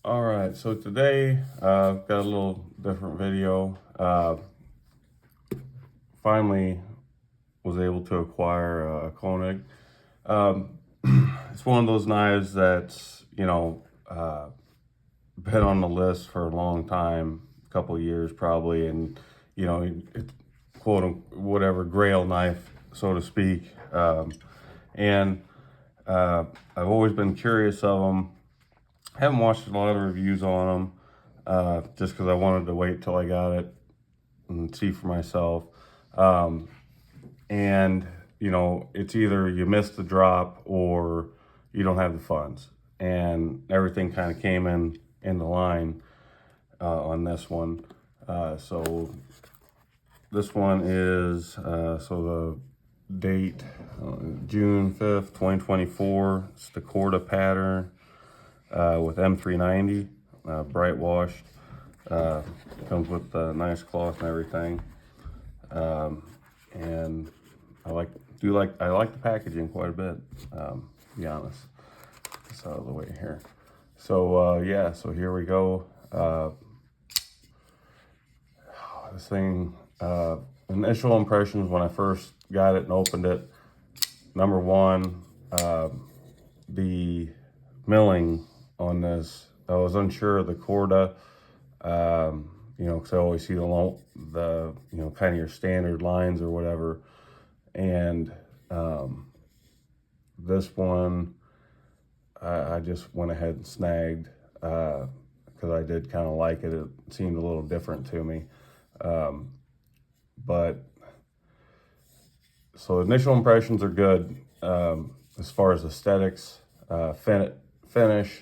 All right, so today I've got a little different video. Finally was able to acquire a Koenig. Um, it's one of those knives that's, been on the list for a long time, a couple of years probably, and, it's quote whatever grail knife, so to speak. And I've always been curious of them. Haven't watched a lot of reviews on them just because I wanted to wait till I got it and see for myself. Um, and, it's either you miss the drop or you don't have the funds. And everything kind of came in the line on this one. So this one is, so the date, June 5th, 2024. It's the Corda pattern. With M390, bright washed. Comes with a nice cloth and everything. And I like the packaging quite a bit, to be honest. It's out of the way here. So yeah, so here we go. This thing, initial impressions when I first got it and opened it. Number one, the milling on this. I was unsure of the Corda, because I always see the kind of your standard lines or whatever. And this one, I just went ahead and snagged because I did kind of like it. It seemed a little different to me. But so initial impressions are good as far as aesthetics, finish,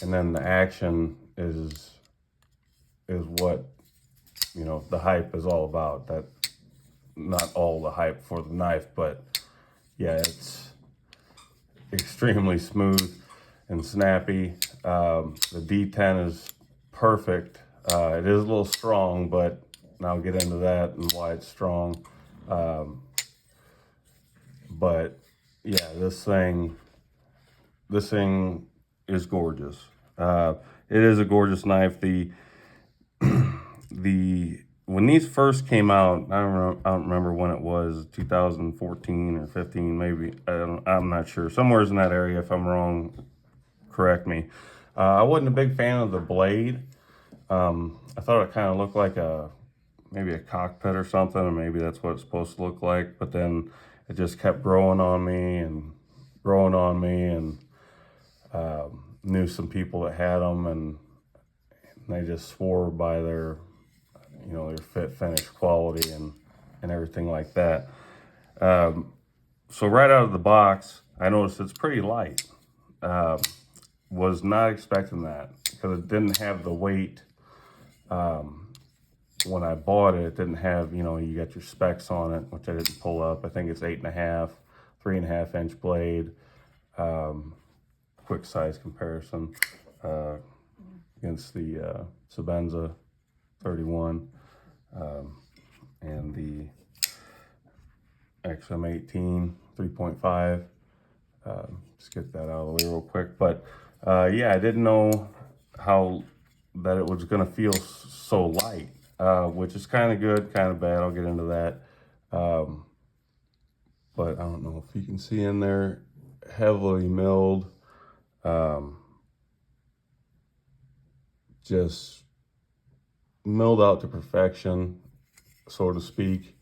and then the action is what the hype is all about. That not all the hype for the knife, but yeah, it's extremely smooth and snappy. The D10 is perfect. It is a little strong, but I'll get into that and why it's strong. But yeah, this thing is gorgeous. It is a gorgeous knife. The when these first came out, I don't remember when it was, 2014 or 15, maybe. I'm not sure. Somewhere's in that area. If I'm wrong, correct me. I wasn't a big fan of the blade. I thought it kind of looked like maybe a cockpit or something, and maybe that's what it's supposed to look like. But then it just kept growing on me and growing on me, and knew some people that had them, and they just swore by their their fit, finish, quality, and everything like that. So right out of the box, I noticed it's pretty light. Was not expecting that because it didn't have the weight. When I bought it, it didn't have, you got your specs on it, which I didn't pull up. I think it's 8.5, 3.5 inch blade. Quick size comparison against the Sabenza 31 and the XM18 3.5. Just get that out of the way real quick. But yeah, I didn't know that it was going to feel so light, which is kind of good, kind of bad. I'll get into that. But I don't know if you can see in there, heavily milled. Just milled out to perfection, so to speak.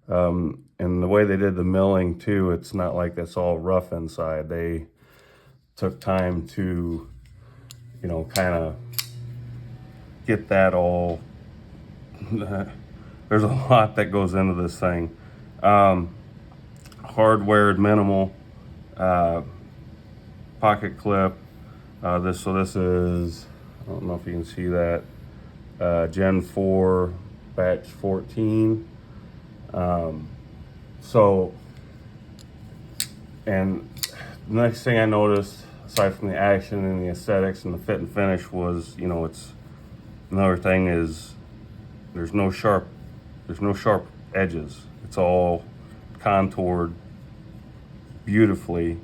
And the way they did the milling too, it's not like that's all rough inside. They took time to, kind of get that all. There's a lot that goes into this thing. Hardwared minimal, pocket clip. This is, I don't know if you can see that, Gen 4 batch 14. And the next thing I noticed, aside from the action and the aesthetics and the fit and finish, was, it's another thing is there's no sharp edges. It's all contoured beautifully.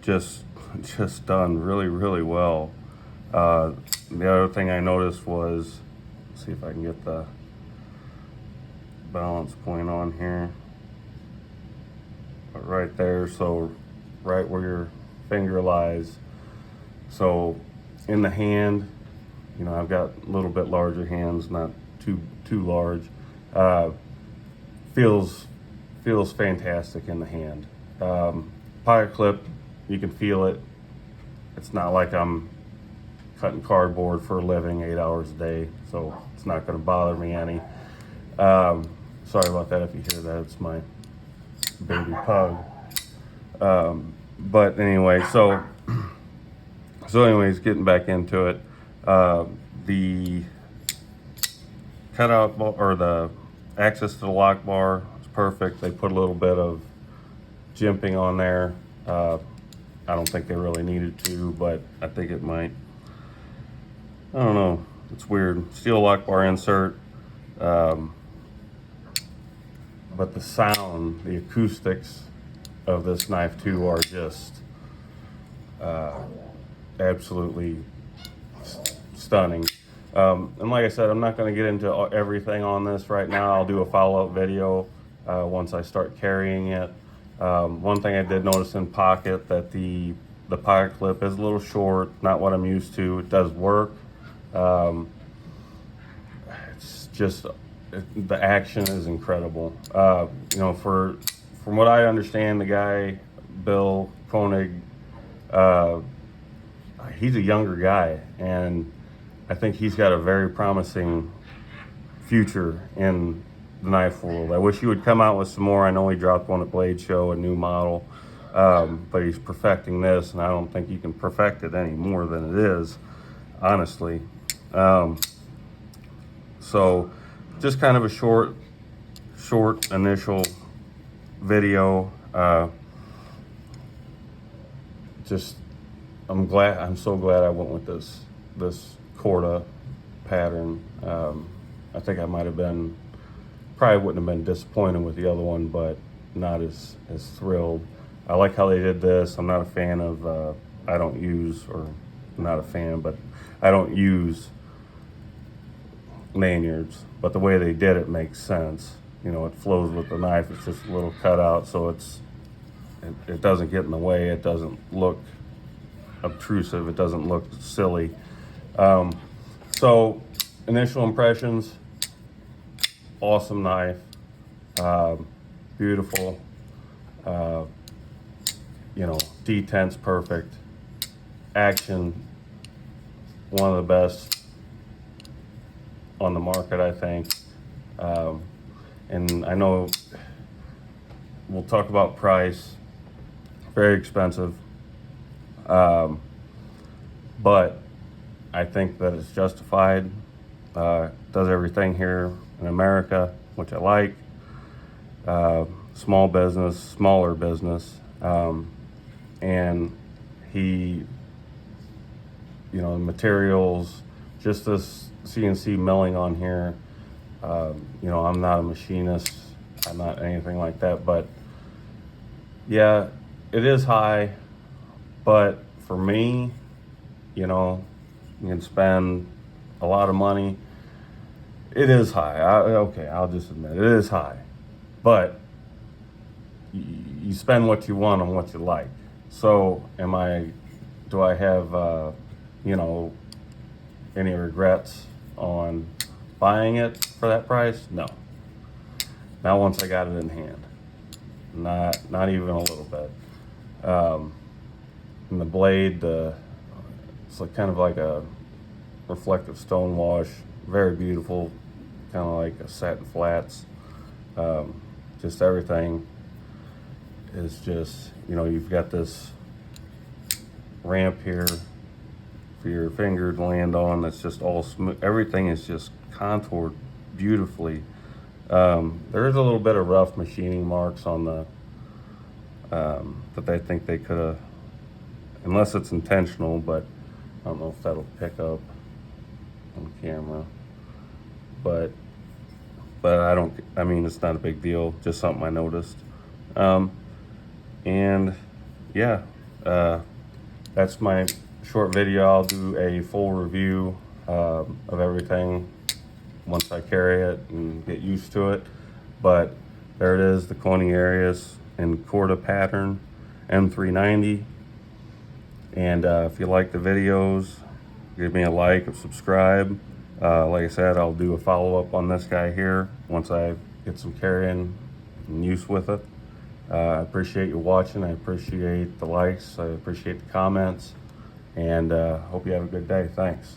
Just done really, really well. The other thing I noticed was, let's see if I can get the balance point on here. But right there, so right where your finger lies. So in the hand, you know, I've got a little bit larger hands, not too large. Feels fantastic in the hand. Pocket clip, you can feel it. It's not like I'm cutting cardboard for a living 8 hours a day, so it's not going to bother me any. Sorry about that if you hear that. It's my baby pug. But anyway, so anyways, getting back into it, the cutout bar, or the access to the lock bar is perfect. They put a little bit of jimping on there. I don't think they really needed to, but I think it might. I don't know. It's weird. Steel lock bar insert. But the sound, the acoustics of this knife too are just absolutely stunning. And like I said, I'm not going to get into everything on this right now. I'll do a follow-up video once I start carrying it. One thing I did notice in pocket, that the pocket clip is a little short, not what I'm used to. It does work. It's just, the action is incredible. You know, from what I understand, the guy, Bill Koenig, he's a younger guy, and I think he's got a very promising future in the knife world. I wish he would come out with some more. I know he dropped one at Blade Show, a new model, but he's perfecting this, and I don't think you can perfect it any more than it is, honestly. So just kind of a short initial video. I'm so glad I went with this Corda pattern. I think I might have been, probably wouldn't have been disappointed with the other one, but not as thrilled. I like how they did this. I'm not a fan of, I don't use lanyards, but the way they did it makes sense. You know, it flows with the knife. It's just a little cutout, so it doesn't get in the way. It doesn't look obtrusive. It doesn't look silly. So initial impressions, awesome knife, beautiful, you know, detent's perfect, action, one of the best on the market, I think. And I know we'll talk about price, very expensive, but I think that it's justified. Does everything here in America, which I like. Smaller business, and he, you know, the materials, just this CNC milling on here. You know, I'm not a machinist, I'm not anything like that, but yeah, it is high. But for me, you know, you can spend a lot of money. It is high. Okay, I'll just admit it is high, but you spend what you want on what you like. So do I have, you know, any regrets on buying it for that price? No. Not once I got it in hand. Not even a little bit. And the blade, it's like kind of like a reflective stone wash, very beautiful, kind of like a satin flats. Just everything is just, you know, you've got this ramp here for your finger to land on. That's just all smooth. Everything is just contoured beautifully. There's a little bit of rough machining marks on the that I think they could have, unless it's intentional, but I don't know if that'll pick up on camera. But I mean, it's not a big deal, just something I noticed. And yeah, that's my short video. I'll do a full review of everything once I carry it and get used to it. But there it is, the Koenig Arius in Corda pattern M390. And if you like the videos, give me a like or subscribe. Like I said, I'll do a follow-up on this guy here once I get some carrying and use with it. I appreciate you watching. I appreciate the likes. I appreciate the comments. And hope you have a good day. Thanks.